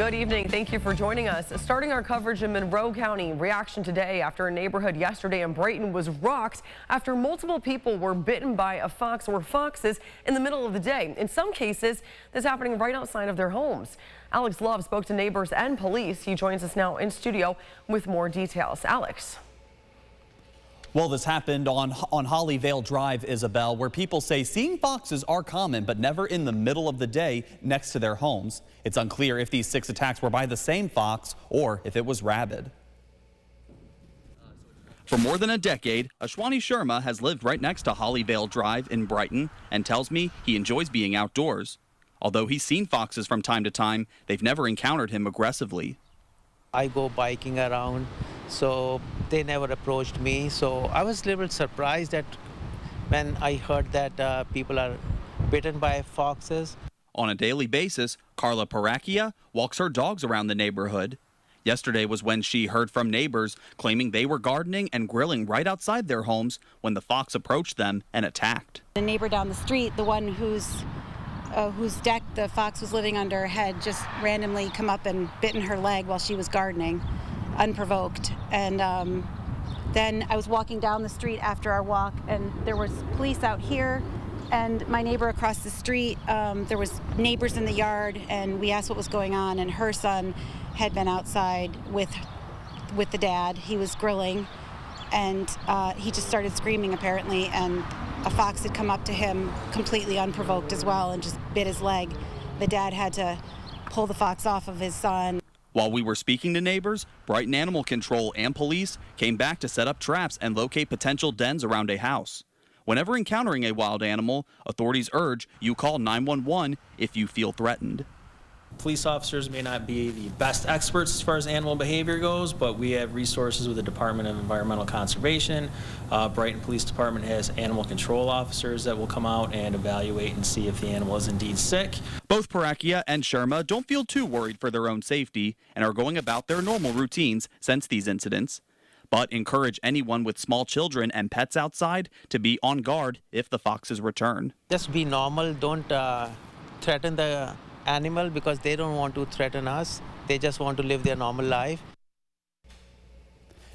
Good evening. Thank you for joining us. Starting our coverage in Monroe County, reaction today after a neighborhood yesterday in Brighton was rocked after multiple people were bitten by a fox or foxes in the middle of the day. In some cases, this happening right outside of their homes. Alex Love spoke to neighbors and police. He joins us now in studio with more details. Alex. Well, this happened on Hollyvale Drive, Isabel, where people say seeing foxes are common, but never in the middle of the day next to their homes. It's unclear if these 6 attacks were by the same fox or if it was rabid. For more than a decade, Ashwani Sharma has lived right next to Hollyvale Drive in Brighton and tells me he enjoys being outdoors. Although he's seen foxes from time to time, they've never encountered him aggressively. I go biking around, so they never approached me. So I was a little surprised that when I heard that people are bitten by foxes. On a daily basis, Carla Paracchia walks her dogs around the neighborhood. Yesterday was when she heard from neighbors claiming they were gardening and grilling right outside their homes when the fox approached them and attacked. The neighbor down the street, the one whose deck the fox was living under, had just randomly come up and bitten her leg while she was gardening, unprovoked. And then I was walking down the street after our walk, and there was police out here, and my neighbor across the street, there was neighbors in the yard, and we asked what was going on, and her son had been outside with the dad. He was grilling, and he just started screaming apparently, and a fox had come up to him completely unprovoked as well and just bit his leg. The dad had to pull the fox off of his son. While we were speaking to neighbors, Brighton Animal Control and police came back to set up traps and locate potential dens around a house. Whenever encountering a wild animal, authorities urge you call 911 if you feel threatened. Police officers may not be the best experts as far as animal behavior goes, but we have resources with the Department of Environmental Conservation. Brighton Police Department has animal control officers that will come out and evaluate and see if the animal is indeed sick. Both Paracchia and Sharma don't feel too worried for their own safety and are going about their normal routines since these incidents, but encourage anyone with small children and pets outside to be on guard if the foxes return. Just be normal, don't threaten the animal because they don't want to threaten us. They just want to live their normal life.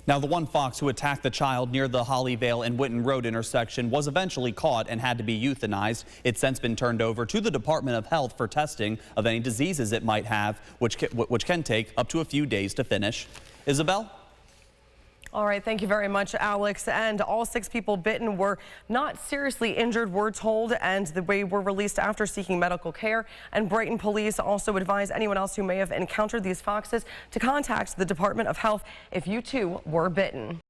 Now, the one fox who attacked the child near the Hollyvale and Whitten Road intersection was eventually caught and had to be euthanized. It's since been turned over to the Department of Health for testing of any diseases it might have, which can take up to a few days to finish. Isabel? All right, thank you very much, Alex. And all 6 people bitten were not seriously injured, we're told, and they were released after seeking medical care. And Brighton police also advise anyone else who may have encountered these foxes to contact the Department of Health if you too were bitten.